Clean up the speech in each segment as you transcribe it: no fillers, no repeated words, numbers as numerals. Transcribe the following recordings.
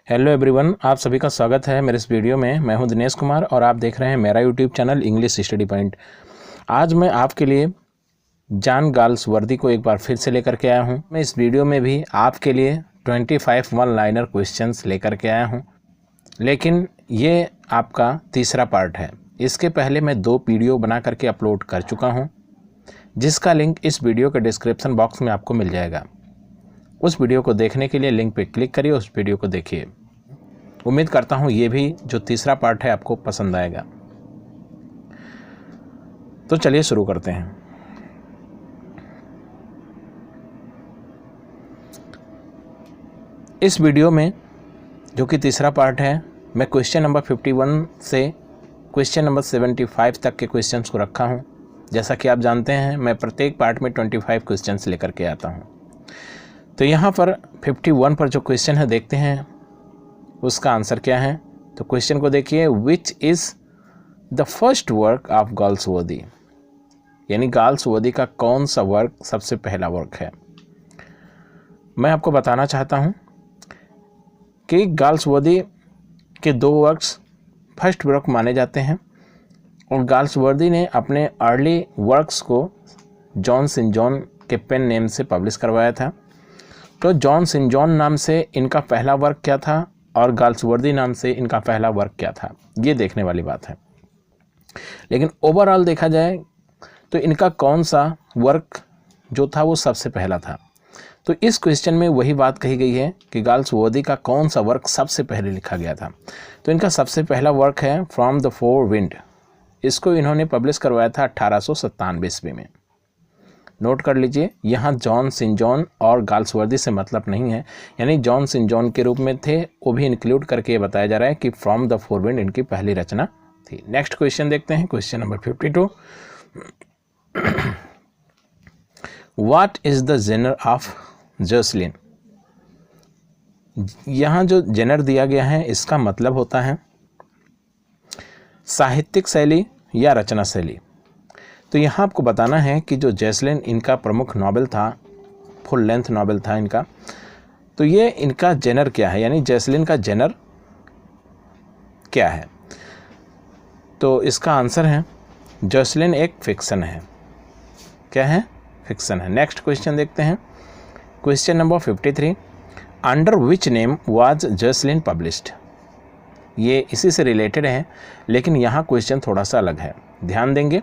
Hello everyone, आप सभी का स्वागत है मेरे इस वीडियो में। मैं हूं दिनेश कुमार और आप देख रहे हैं मेरा YouTube channel English study point. आज मैं आपके लिए जॉन गाल्सवर्दी को एक बार फिर से लेकर के आया हूं। मैं इस वीडियो में भी आपके लिए 25 वन लाइनर क्वेश्चंस लेकर के आया हूं, लेकिन ये आपका तीसरा पार्ट है। इसके पहले मैं 2 वीडियो बना करके अपलोड कर चुका हूँ, जिसका लिंक इस वीडियो के डिस्क्रिप्शन बॉक्स में आपको मिल जाएगा। उस वीडियो को देखने के लिए लिंक पे क्लिक करिए, उस वीडियो को देखिए। उम्मीद करता हूँ ये भी जो तीसरा पार्ट है आपको पसंद आएगा। तो चलिए शुरू करते हैं। इस वीडियो में जो कि तीसरा पार्ट है, मैं क्वेश्चन नंबर 51 से क्वेश्चन नंबर 75 तक के क्वेश्चंस को रखा हूँ। जैसा कि आप जानते हैं, मैं प्रत्येक पार्ट में 25 क्वेश्चंस लेकर के आता हूँ। तो यहाँ पर 51 पर जो क्वेश्चन है, देखते हैं उसका आंसर क्या है। तो क्वेश्चन को देखिए, which is the first work of Galsworthy, यानी गाल्सवर्दी का कौन सा वर्क सबसे पहला वर्क है। मैं आपको बताना चाहता हूँ कि गाल्सवर्दी के 2 वर्क्स फर्स्ट वर्क माने जाते हैं, और गाल्सवर्दी ने अपने अर्ली वर्क्स को जॉन सेंट जॉन के पेन नेम से पब्लिश करवाया था। तो जॉन सेंट जॉन नाम से इनका पहला वर्क क्या था और गाल्सवर्दी नाम से इनका पहला वर्क क्या था, ये देखने वाली बात है। लेकिन ओवरऑल देखा जाए तो इनका कौन सा वर्क जो था वो सबसे पहला था। तो इस क्वेश्चन में वही बात कही गई है कि गाल्सवर्दी का कौन सा वर्क सबसे पहले लिखा गया था। तो इनका सबसे पहला वर्क है फ्रॉम द फोर विंड। इसको इन्होंने पब्लिश करवाया था 1897 ईस्वी में। नोट कर लीजिए, यहाँ जॉन सेंट जॉन और गाल्सवर्दी से मतलब नहीं है, यानी जॉन सेंट जॉन के रूप में थे, वो भी इंक्लूड करके ये बताया जा रहा है कि फ्रॉम द फोर विंड इनकी पहली रचना थी। नेक्स्ट क्वेश्चन देखते हैं, question number 52। What is the genre of Jocelyn. यहाँ जो जेनर दिया गया है, इसका मतलब होता है साहित्यिक शैली या रचना शैली। तो यहाँ आपको बताना है कि जो जॉसलिन इनका प्रमुख नॉवेल था, फुल लेंथ नॉवेल था इनका, तो ये इनका जेनर क्या है, यानी जॉसलिन का जेनर क्या है। तो इसका आंसर है जॉसलिन एक फिक्शन है। क्या है? फिक्शन है। नेक्स्ट क्वेश्चन देखते हैं, question number 53। Under which name was Jocelyn published. ये इसी से रिलेटेड है, लेकिन यहाँ क्वेश्चन थोड़ा सा अलग है, ध्यान देंगे।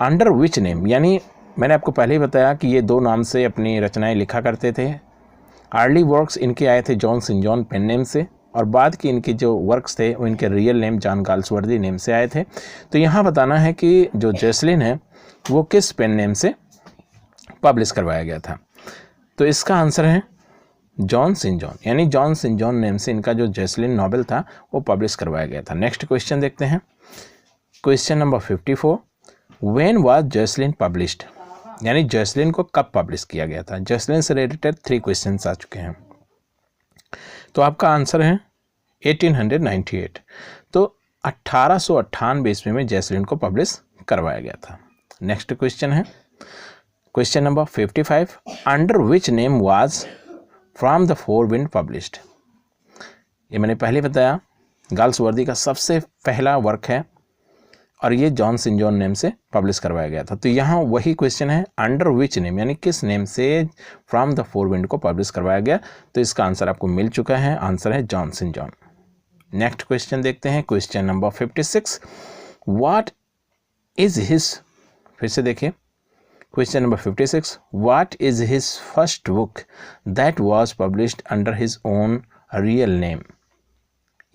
अंडर विच नेम, यानी मैंने आपको पहले ही बताया कि ये 2 नाम से अपनी रचनाएं लिखा करते थे। अर्ली वर्क्स इनके आए थे John Saint John pen name से, और बाद की इनके जो वर्क्स थे वो इनके real name John Galsworthy name से आए थे। तो यहाँ बताना है कि जो जॉसलिन है वो किस पेन नेम से पब्लिश करवाया गया था। तो इसका आंसर है जॉन सेंट जॉन, यानी जॉन सेंट जॉन नेम से इनका जो जॉसलिन नॉवेल था वो पब्लिश करवाया गया था। नेक्स्ट क्वेश्चन देखते हैं, question number 54। When was Jocelyn published, यानी जॉसलिन को कब पब्लिश किया गया था। जॉसलिन से रिलेटेड 3 क्वेश्चंस आ चुके हैं। तो आपका आंसर है 1898। तो 1898 ईस्वी में जॉसलिन को पब्लिश करवाया गया था। नेक्स्ट क्वेश्चन है question number 55। Under which name was from the four wind published. ये मैंने पहले बताया, गाल्सवर्दी का सबसे पहला वर्क है और ये जॉन सेंट जॉन नेम से पब्लिश करवाया गया था। तो यहाँ वही क्वेश्चन है, अंडर विच नेम, यानी किस नेम से फ्रॉम द फोर विंड को पब्लिश करवाया गया। तो इसका आंसर आपको मिल चुका है, आंसर है John Saint John. Next question देखते हैं, question number 56। What is his, फिर से देखिए question number 56। What is his first book that was published under his own real name.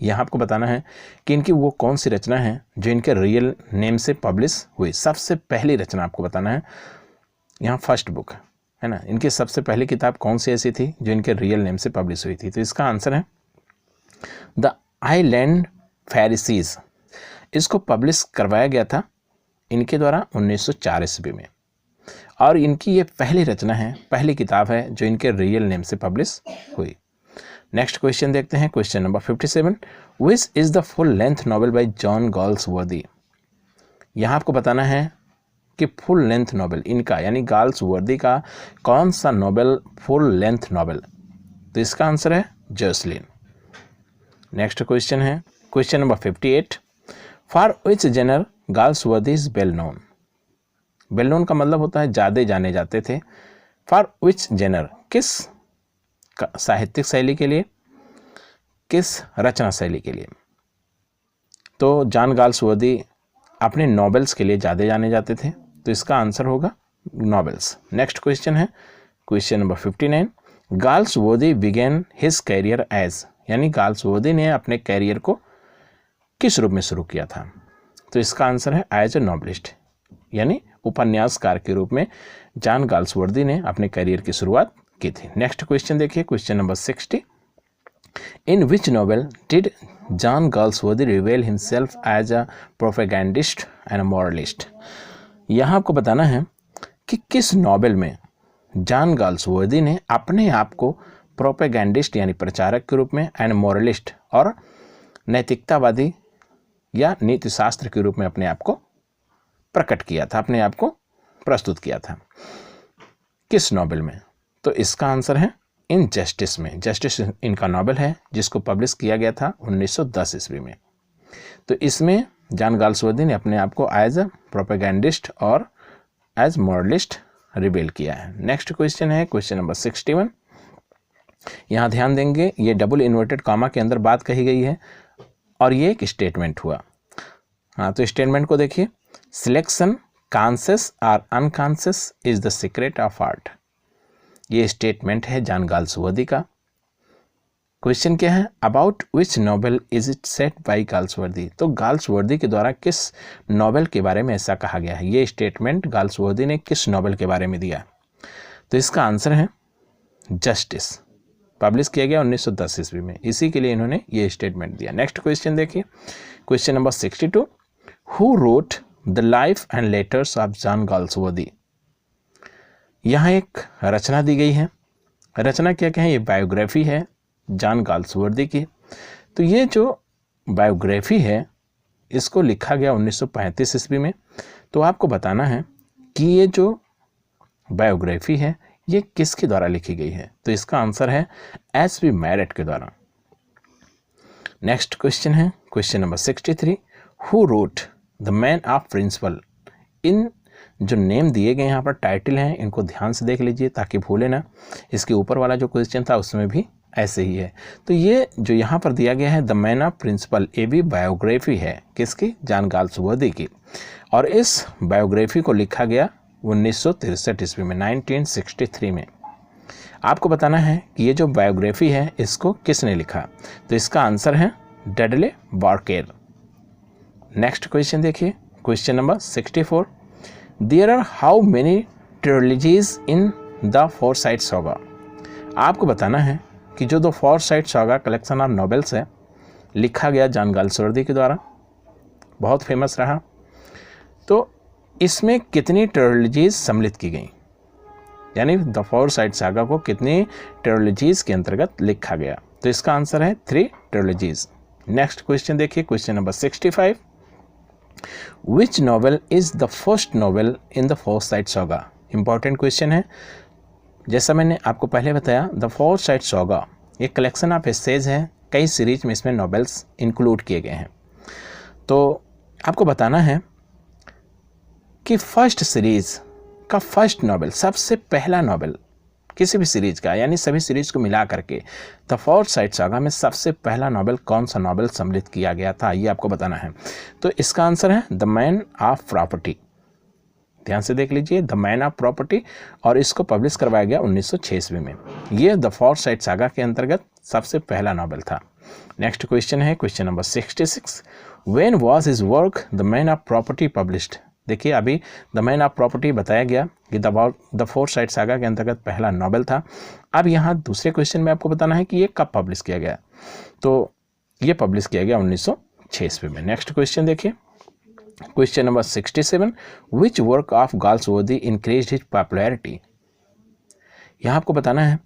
यहाँ आपको बताना है कि इनकी वो कौन सी रचना है जो इनके रियल नेम से पब्लिश हुई। सबसे पहली रचना आपको बताना है, यहाँ फर्स्ट बुक है ना, इनकी सबसे पहली किताब कौन सी ऐसी थी जो इनके रियल नेम से पब्लिश हुई थी। तो इसका आंसर है द आइलैंड फैरिसीज। इसको पब्लिश करवाया गया था इनके द्वारा 1904 ईस्वी में, और इनकी ये पहली रचना है, पहली किताब है जो इनके रियल नेम से पब्लिश हुई। नेक्स्ट क्वेश्चन देखते हैं, question number 57। Which is the full length novel by John Galsworthy. यहाँ आपको बताना है कि फुल लेंथ नॉवेल इनका, यानी गाल्सवर्दी का कौन सा नॉवेल फुल लेंथ नॉवेल। तो इसका आंसर है जॉसलिन। नेक्स्ट क्वेश्चन है question number 58, for which genre Galsworthy is well known. Well known का मतलब होता है ज़्यादा जाने जाते थे। फॉर विच जेनर, किस साहित्यिक शैली के लिए, किस रचना शैली के लिए। तो जॉन गाल्सवर्दी अपने नॉवेल्स के लिए ज़्यादा जाने जाते थे, तो इसका आंसर होगा नॉवेल्स। नेक्स्ट क्वेश्चन है question number 59, Galsworthy began his career as, यानी गाल्सवर्दी ने अपने कैरियर को किस रूप में शुरू किया था। तो इसका आंसर है एज ए नॉवेलिस्ट, यानी उपन्यासकार के रूप में जॉन गाल्सवर्दी ने अपने कैरियर की शुरुआत की थी। नेक्स्ट क्वेश्चन देखिए question number 60, in which novel did John Galsworthy reveal himself as a propagandist and moralist. यहाँ आपको बताना है कि किस नॉवेल में जॉन गाल्सवर्दी ने अपने आप को प्रोपेगेंडिस्ट यानी प्रचारक के रूप में एंड मॉरलिस्ट और नैतिकतावादी या नीतिशास्त्र के रूप में अपने आप को प्रकट किया था, अपने आप को प्रस्तुत किया था, किस नॉवेल में। तो इसका आंसर है इन जस्टिस में। जस्टिस इनका नॉवेल है जिसको पब्लिश किया गया था 1910 ईस्वी में। तो इसमें जॉन गाल्सवर्दी ने अपने आप को एज अ प्रोपेगेंडिस्ट और एज मॉरलिस्ट रिवेल किया है। नेक्स्ट क्वेश्चन है क्वेश्चन नंबर 61, यहाँ ध्यान देंगे ये डबल इन्वर्टेड कॉमा के अंदर बात कही गई है और ये एक स्टेटमेंट हुआ। हाँ, तो स्टेटमेंट को देखिए, सिलेक्शन कॉन्शियस और unconscious is the secret of art. ये स्टेटमेंट है जॉन गाल्सवर्दी का। क्वेश्चन क्या है, about which novel is it set by Galsworthy. तो गाल्सवर्दी के द्वारा किस नॉवेल के बारे में ऐसा कहा गया है, ये स्टेटमेंट गाल्सवर्दी ने किस नॉवेल के बारे में दिया। तो इसका आंसर है जस्टिस, पब्लिश किया गया 1910 ईस्वी में, इसी के लिए इन्होंने ये स्टेटमेंट दिया। नेक्स्ट क्वेश्चन देखिए question number 62, who wrote the life and letters of John Galsworthy. यहाँ एक रचना दी गई है। रचना क्या है, ये बायोग्राफी है जॉन गाल्सवर्दी की। तो ये जो बायोग्राफी है इसको लिखा गया 1935 ईस्वी में। तो आपको बताना है कि ये जो बायोग्राफी है ये किसके द्वारा लिखी गई है। तो इसका आंसर है एस.वी. मैरेट के द्वारा। नेक्स्ट क्वेश्चन है question number 63, who wrote the man of principle. इन जो नेम दिए गए यहाँ पर टाइटल हैं इनको ध्यान से देख लीजिए ताकि भूले ना। इसके ऊपर वाला जो क्वेश्चन था उसमें भी ऐसे ही है। तो ये जो यहाँ पर दिया गया है द मैन ऑफ प्रिंसिपल, ये भी बायोग्राफी है किसकी, जॉन गाल्सवर्दी की। और इस बायोग्राफी को लिखा गया 1963 ईस्वी में, 1963 में। आपको बताना है कि ये जो बायोग्राफी है इसको किसने लिखा। तो इसका आंसर है डडले बार्केर। नेक्स्ट क्वेश्चन देखिए question number 64, there are how many trilogies in the Forsyte saga. आपको बताना है कि जो the Forsyte saga collection of novels है लिखा गया जॉन गाल्सवर्दी के द्वारा, बहुत फेमस रहा। तो इसमें कितनी ट्रिलॉजीज सम्मिलित की गई, यानी द फोरसाइट सागा को कितनी ट्रिलॉजीज के अंतर्गत लिखा गया। तो इसका आंसर है 3 ट्रिलॉजीज। नेक्स्ट क्वेश्चन देखिए question number 65, which novel is the first novel in the Forsyte saga. Important question है। जैसा मैंने आपको पहले बताया द फोरसाइट सागा ये कलेक्शन ऑफ एसेज है, कई सीरीज में इसमें नॉवेल्स इंक्लूड किए गए हैं। तो आपको बताना है कि फर्स्ट सीरीज का फर्स्ट नॉवेल, सबसे पहला नॉवेल किसी भी सीरीज का, यानी सभी सीरीज को मिला करके द फोरसाइट सागा में सबसे पहला नॉवेल कौन सा नॉवेल सम्मिलित किया गया था, ये आपको बताना है। तो इसका आंसर है द मैन ऑफ प्रॉपर्टी। ध्यान से देख लीजिए, द मैन ऑफ प्रॉपर्टी, और इसको पब्लिश करवाया गया 1906 ईस्वी में। ये द फोरसाइट सागा के अंतर्गत सबसे पहला नॉवेल था। नेक्स्ट क्वेश्चन है question number 66, when was his work the man of property published. देखिए अभी द मैन ऑफ प्रॉपर्टी बताया गया कि द फोरसाइट सागा के अंतर्गत पहला नॉवेल था। अब यहाँ दूसरे क्वेश्चन में आपको बताना है कि ये कब पब्लिश किया गया। तो ये पब्लिश किया गया 1906 ईस्वी में। नेक्स्ट क्वेश्चन देखिए question number 67, which work of Galsworthy increased his popularity. यहाँ आपको बताना है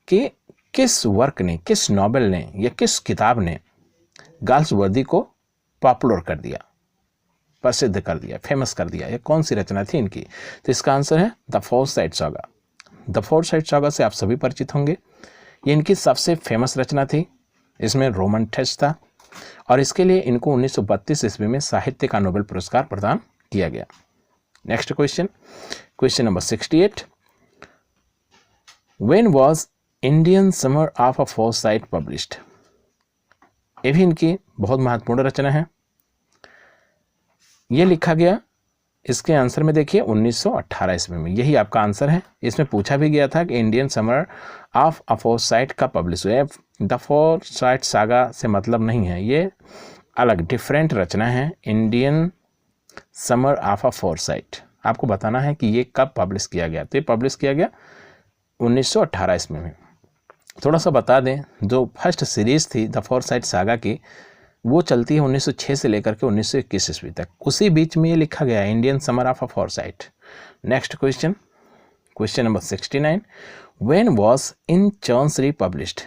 कि किस वर्क ने, किस नॉवेल ने या किस किताब ने गाल्सवर्दी को पॉपुलर कर दिया, प्रसिद्ध कर दिया, फेमस कर दिया। ये कौन सी रचना थी इनकी। तो इसका आंसर है the Forsyte saga. The Forsyte saga से आप सभी परिचित होंगे। ये इनकी सबसे फेमस रचना थी इसमें रोमन टेस्ट था और इसके लिए इनको 1932 ईस्वी में साहित्य का नोबेल पुरस्कार प्रदान किया गया। Next question, question number 68, when was Indian summer of a foresight published? ये भी इनकी बहुत महत्वपूर्ण रचना है। ये लिखा गया, इसके आंसर में देखिए 1918 ईस्वी में, यही आपका आंसर है। इसमें पूछा भी गया था कि Indian summer of a foresight कब पब्लिश हुआ है। द फोरसाइट सागा से मतलब नहीं है, ये अलग डिफरेंट रचना है। Indian summer of a foresight आपको बताना है कि ये कब पब्लिश किया गया। तो ये पब्लिश किया गया 1918 ईस्वी में। थोड़ा सा बता दें, जो फर्स्ट सीरीज़ थी द फोरसाइट सागा की, वो चलती है 1906 से लेकर के 1921 ईस्वी तक। उसी बीच में ये लिखा गया है Indian summer of a Forsyte. Next question, question number 69, when was in Chancery published?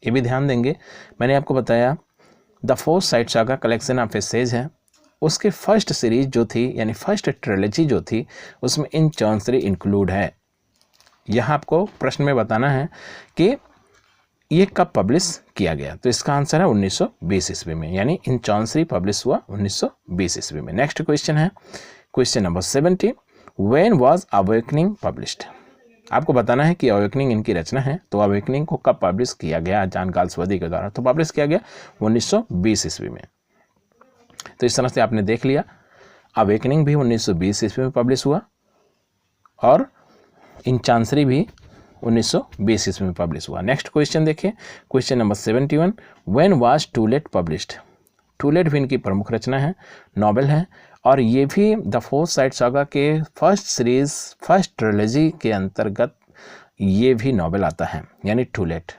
ये भी ध्यान देंगे, मैंने आपको बताया the Forsyte saga collection of essays है, उसके फर्स्ट सीरीज जो थी यानी फर्स्ट ट्रिलॉजी जो थी उसमें इन चौंसरी इंक्लूड है। यहाँ आपको प्रश्न में बताना है कि ये कब पब्लिश किया गया। तो इसका आंसर है 1920 ईस्वी में, यानी इन चौंसरी पब्लिश हुआ 1920 ईस्वी में। नेक्स्ट क्वेश्चन है question number 70, when was awakening published? आपको बताना है कि अवेकनिंग इनकी रचना है, तो अवेकनिंग को कब पब्लिश किया गया जॉन गाल्सवर्दी के द्वारा? तो पब्लिश किया गया 1920 ईस्वी में। तो इस तरह से आपने देख लिया, अवेकनिंग भी 1920 ईस्वी में पब्लिश हुआ और इन चांसरी भी 1920 ईस्वी में पब्लिश हुआ। नेक्स्ट क्वेश्चन देखिए, question number 71, when was To Let published? To Let भी इनकी प्रमुख रचना है, नॉवेल है, और ये भी द फोरसाइट सागा के फर्स्ट सीरीज फर्स्ट ट्रिलॉजी के अंतर्गत ये भी नॉवेल आता है, यानी टू लेट।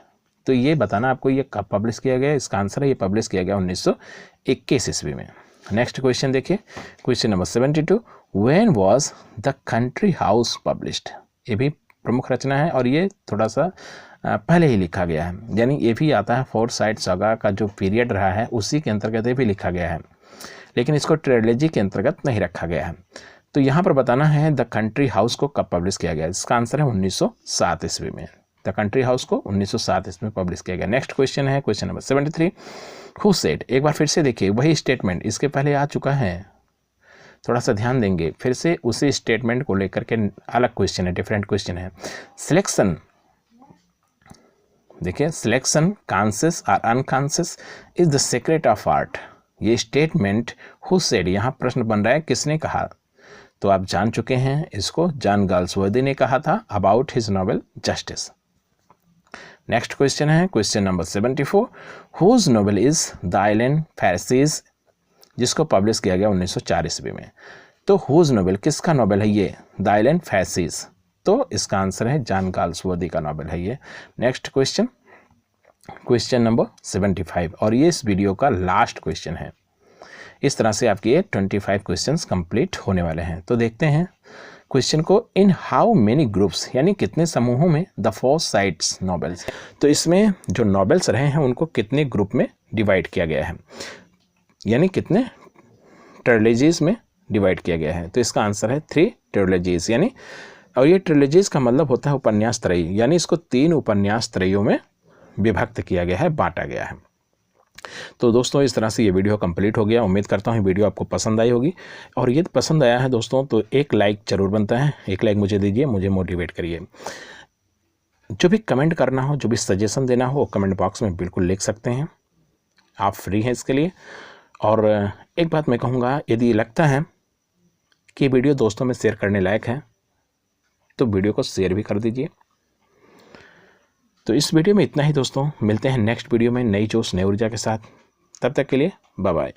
तो ये बताना आपको ये कब पब्लिश किया गया। इसका आंसर है ये पब्लिश किया गया 1921 ईस्वी में। नेक्स्ट क्वेश्चन देखिए, question number 72, when was the country house published? ये भी प्रमुख रचना है और ये थोड़ा सा पहले ही लिखा गया है, यानी ये भी आता है फोरसाइट सागा का जो पीरियड रहा है उसी के अंतर्गत ये भी लिखा गया है, लेकिन इसको ट्रिलॉजी के अंतर्गत नहीं रखा गया है। तो यहाँ पर बताना है द कंट्री हाउस को कब पब्लिश किया गया। इसका आंसर है 1907 ईस्वी में। द कंट्री हाउस को 1907 ईस्वी में पब्लिश किया गया। नेक्स्ट क्वेश्चन है क्वेश्चन नंबर 73, हु सेड? एक बार फिर से देखिए, वही स्टेटमेंट इसके पहले आ चुका है, थोड़ा सा ध्यान देंगे। फिर से उसी स्टेटमेंट को लेकर के अलग क्वेश्चन है, डिफरेंट क्वेश्चन है। सिलेक्शन देखिए, सिलेक्शन कॉन्शियस और unconscious is the secret of art. ये स्टेटमेंट हु सेड, यहाँ प्रश्न बन रहा है किसने कहा? तो आप जान चुके हैं इसको, जॉन गाल्सवर्दी ने कहा था about his novel justice. Next question है question number 74, whose novel is the Island Pharisees? जिसको पब्लिश किया गया 1904 ईस्वी में। तो हुज नॉवेल, किसका नॉवेल है ये? The Island Pharisees. तो इसका आंसर है जॉन गाल्सवर्दी का नॉवेल है ये। नेक्स्ट क्वेश्चन, क्वेश्चन नंबर 75, और ये इस वीडियो का लास्ट क्वेश्चन है। इस तरह से आपके ये 25 क्वेश्चंस कंप्लीट होने वाले हैं। तो देखते हैं क्वेश्चन को, इन हाउ मेनी ग्रुप्स, यानी कितने समूहों में द फोरसाइट्स नॉवेल्स? तो इसमें जो नॉवेल्स रहे हैं उनको कितने ग्रुप में डिवाइड किया गया है, यानी कितने ट्रिलॉजीज में डिवाइड किया गया है? तो इसका आंसर है 3 ट्रिलॉजीज, यानी, और ये ट्रिलॉजीज का मतलब होता है उपन्यास त्रयी, यानी इसको 3 उपन्यास त्रयों में विभक्त किया गया है, बांटा गया है। तो दोस्तों इस तरह से ये वीडियो कंप्लीट हो गया। उम्मीद करता हूँ वीडियो आपको पसंद आई होगी, और ये पसंद आया है दोस्तों तो एक लाइक ज़रूर बनता है, एक लाइक मुझे दीजिए, मुझे मोटिवेट करिए। जो भी कमेंट करना हो, जो भी सजेशन देना हो, कमेंट बॉक्स में बिल्कुल लिख सकते हैं, आप फ्री हैं इसके लिए। और एक बात मैं कहूँगा, यदि लगता है कि वीडियो दोस्तों में शेयर करने लायक है तो वीडियो को शेयर भी कर दीजिए। तो इस वीडियो में इतना ही दोस्तों, मिलते हैं नेक्स्ट वीडियो में नई जोश नई ऊर्जा के साथ। तब तक के लिए बाय बाय।